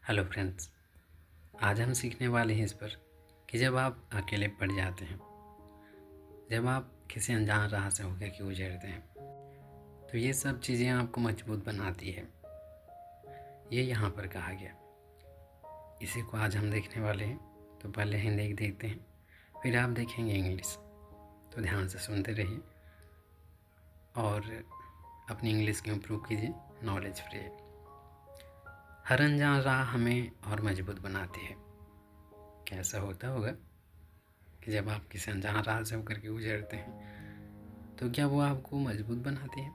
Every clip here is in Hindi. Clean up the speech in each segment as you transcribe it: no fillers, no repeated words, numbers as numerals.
Hello friends. आज हम सीखने वाले हैं इस पर कि जब आप अकेले पड़ जाते हैं, जब आप किसी अनजान राह से होकर के गुजरते हैं, तो ये सब चीज़ें आपको मजबूत बनाती है। ये यहाँ पर कहा गया। इसी को आज हम देखने वाले हैं। तो पहले हिंदी देखते हैं, फिर आप देखेंगे इंग्लिश। तो ध्यान से सुनते रहिए और अपनी इंग्लिश को इम्प्रूव कीजिए, नॉलेज फ्री। हर अनजान राह हमें और मजबूत बनाती है। कैसा होता होगा कि जब आप किसी अनजान राह से होकर के गुजरते हैं, तो क्या वो आपको मजबूत बनाती है?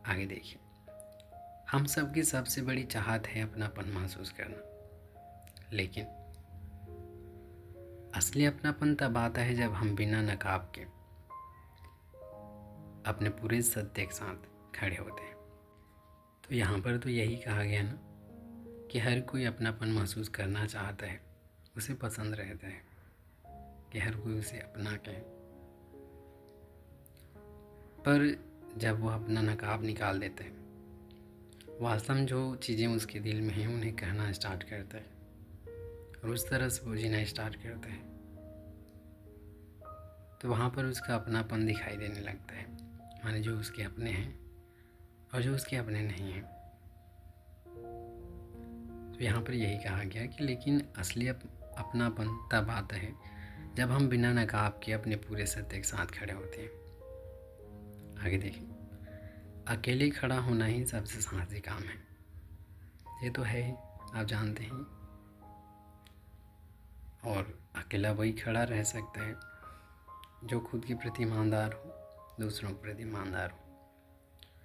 आगे देखिए। हम सबकी सबसे बड़ी चाहत है अपनापन महसूस करना, लेकिन असली अपनापन तब आता है जब हम बिना नकाब के अपने पूरे सत्य के साथ खड़े होते हैं। तो यहाँ पर तो यही कहा गया ना कि हर कोई अपनापन महसूस करना चाहता है, उसे पसंद रहता है कि हर कोई उसे अपना कहे। पर जब वो अपना नकाब निकाल देता है, वास्तव जो चीज़ें उसके दिल में हैं उन्हें कहना स्टार्ट करता है और उस तरह से वो जीना स्टार्ट करता है, तो वहाँ पर उसका अपनापन दिखाई देने लगता है। माने जो उसके अपने हैं और जो उसके अपने नहीं हैं। तो यहाँ पर यही कहा गया कि लेकिन असली अपनापन तब आता है जब हम बिना नकाब के अपने पूरे सत्य के साथ खड़े होते हैं। आगे देखें। अकेले खड़ा होना ही सबसे साहसी काम है। ये तो है ही, आप जानते हैं। और अकेला वही खड़ा रह सकता है जो खुद के प्रति ईमानदार हो, दूसरों के प्रति ईमानदार हो।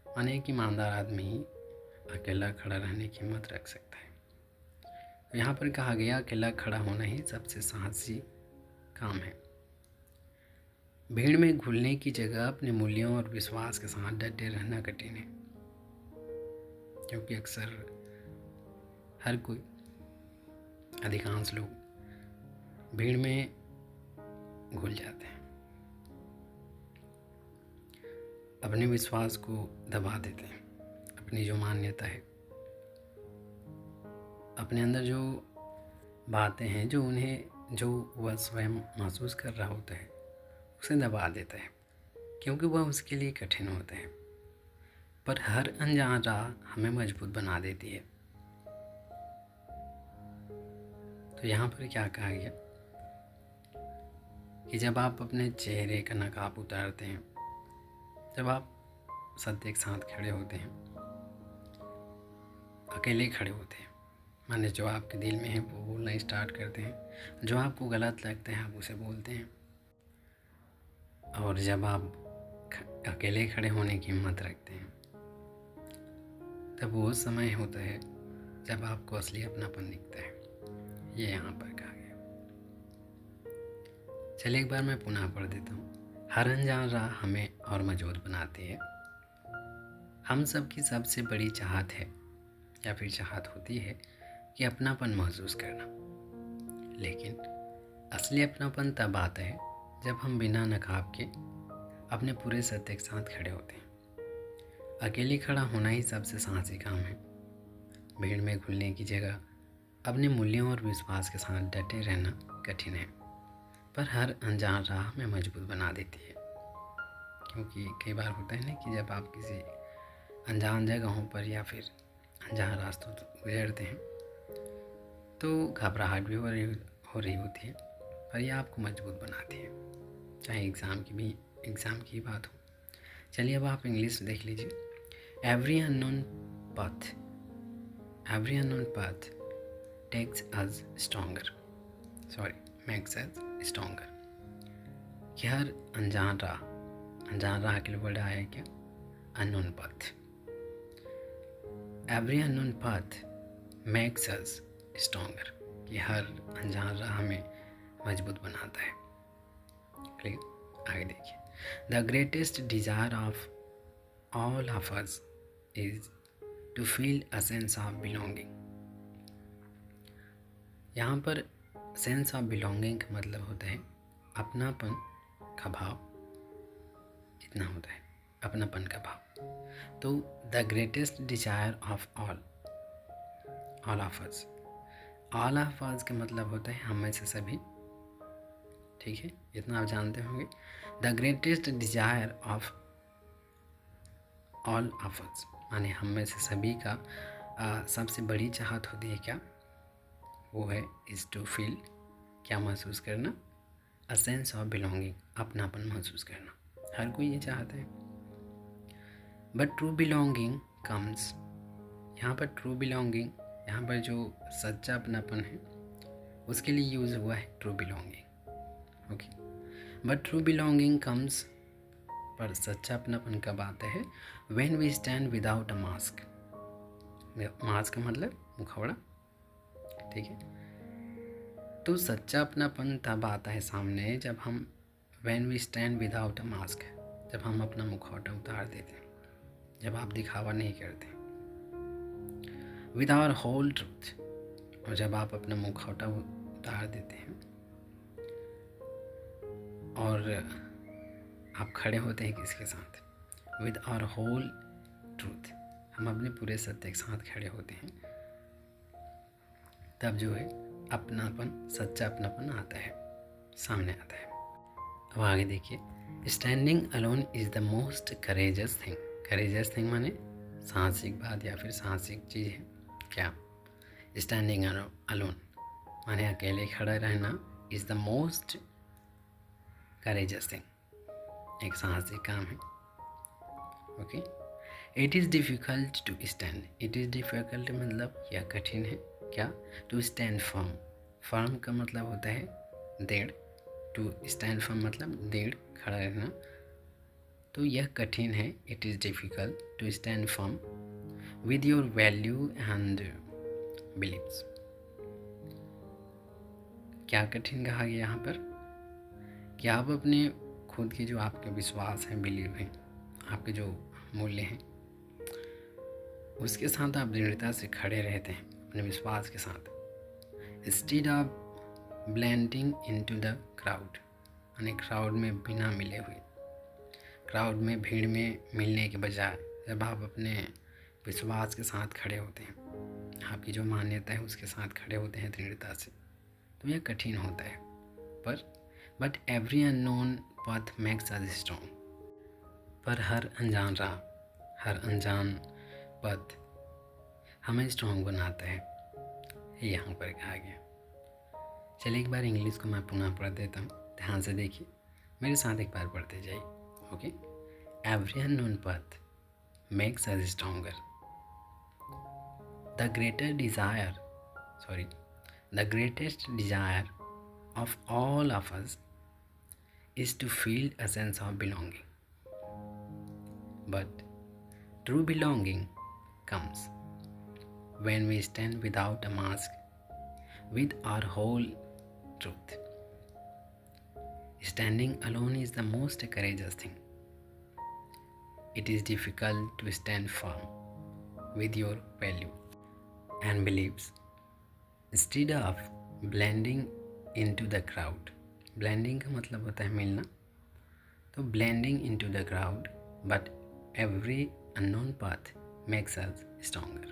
माने एक ईमानदार आदमी ही अकेला खड़ा रहने की हिम्मत रख सकता है। तो यहाँ पर कहा गया अकेला खड़ा होना ही सबसे साहसी काम है। भीड़ में घुलने की जगह अपने मूल्यों और विश्वास के साथ डटे रहना कठिन है, क्योंकto अक्सर हर कोई, अधिकांश लोग भीड़ में घुल जाते हैं, अपने विश्वास को दबा देते हैं, अपनी जो मान्यता है, अपने अंदर जो बातें हैं, जो वह स्वयं महसूस कर रहा होता है, उसे दबा देता है, क्योंकि वह उसके लिए कठिन होता है। पर हर अनजान राह हमें मजबूत बना देती है। तो यहाँ पर क्या कहा गया कि जब आप अपने चेहरे का नकाब उतारते हैं, जब आप सत्य के साथ खड़े होते हैं, अकेले खड़े होते हैं, माने जो आपके दिल में है वो बोलना स्टार्ट करते हैं, जो आपको गलत लगता है आप उसे बोलते हैं। और जब आप अकेले खड़े होने की हिम्मत रखते हैं, तब वो समय होता है जब आपको असली अपनापन दिखता है। ये यहाँ पर कहा गया। चलिए एक बार मैं पुनः पढ़ देता हूँ। हर अनजान राह हमें और मजबूत बनाती है। हम सबकी सबसे बड़ी चाहत है या फिर चाहत होती है कि अपनापन महसूस करना, लेकिन असली अपनापन तब आता है जब हम बिना नकाब के अपने पूरे सत्य के साथ खड़े होते हैं। अकेले खड़ा होना ही सबसे साहसी काम है। भीड़ में घुलने की जगह अपने मूल्यों और विश्वास के साथ डटे रहना कठिन है, पर हर अनजान राह में मजबूत बना देती है। क्योंकि कई बार होता है ना कि जब आप किसी अनजान जगहों पर या फिर अनजान रास्तों गुजरते हैं, तो घबराहट भी हो रही होती है, पर यह आपको मजबूत बनाती है, चाहे एग्ज़ाम की बात हो। चलिए अब आप इंग्लिश देख लीजिए। Every unknown path takes us stronger, makes us stronger। कि हर अनजान राह के लिए वर्ड आया है क्या? Unknown path। Every unknown path makes us stronger। कि हर अनजान राह हमें मजबूत बनाता है। क्लियर? आगे देखिए। The greatest desire of all of us is to feel a sense of belonging। यहाँ पर सेंस ऑफ बिलोंगिंग का मतलब होता है अपनापन का भाव। इतना होता है, अपनापन का भाव। तो the greatest desire of all, all of us. All of us का मतलब होता है हम में से सभी, ठीक है, इतना आप जानते होंगे। The greatest desire of all of us माने हम में से सभी का सबसे बड़ी चाहत होती है क्या? वो है इज़ टू फील, क्या महसूस करना? अ सेंस ऑफ बिलोंगिंग, अपनापन महसूस करना। हर कोई ये चाहता है। बट ट्रू बिलोंगिंग कम्स, यहाँ पर ट्रू बिलोंगिंग, यहाँ पर जो सच्चा अपनापन है उसके लिए यूज़ हुआ है true belonging. Okay, but true belonging comes, पर सच्चा अपनापन कब आता है? When we stand without a mask. Mask का मतलब मुखौड़ा, ठीक है। तो सच्चा अपनापन तब आता है सामने जब हम when we stand without a mask, जब हम अपना मुखौटा उतार देते हैं, जब आप दिखावा नहीं करते, विद आवर होल ट्रूथ, और जब आप अपना मुखौटा उतार देते हैं और आप खड़े होते हैं किसके साथ? विद आवर होल ट्रूथ, हम अपने पूरे सत्य के साथ खड़े होते हैं, तब जो है अपनापन, सच्चा अपनापन आता है, सामने आता है। अब आगे देखिए, standing alone is the most courageous thing. Courageous thing माने साहसिक बात या फिर साहसिक चीज़ है क्या? स्टैंडिंग अलोन माने अकेले खड़ा रहना, is the most courageous thing, एक साहसिक काम है। Okay, it is difficult to stand. It is difficult मतलब यह कठिन है क्या? To stand firm. फर्म का मतलब होता है दृढ़, टू स्टैंड फर्म मतलब दृढ़ खड़ा रहना, तो यह कठिन है। It is difficult to stand firm with your value and believes. क्या कठिन कहा गया यहाँ पर? कि आप अपने खुद के जो आपके विश्वास हैं, बिलीव हैं, आपके जो मूल्य हैं, उसके साथ आप दृढ़ता से खड़े रहते हैं, अपने विश्वास के साथ। Instead of blending into the crowd, यानी क्राउड में बिना मिले हुए, क्राउड में, भीड़ में मिलने के बजाय जब आप अपने विश्वास के साथ खड़े होते हैं, आपकी जो मान्यता है उसके साथ खड़े होते हैं दृढ़ता से, तो यह कठिन होता है। पर but every unknown path makes us strong, पर हर अनजान राह, हर अनजान पथ हमें स्ट्रॉन्ग बनाता है, यहाँ पर कहा गया। चलिए एक बार इंग्लिश को मैं पुनः पढ़ देता हूँ, ध्यान से देखिए, मेरे साथ एक बार पढ़ते जाइए। Okay, every unknown path makes us stronger. The greatest desire of all of us is to feel a sense of belonging. But true belonging comes when we stand without a mask, with our whole truth. Standing alone is the most courageous thing. It is difficult to stand firm with your value and beliefs instead of blending into the crowd. Blending का मतलब होता है मिलना, तो blending into the crowd, but every unknown path makes us stronger.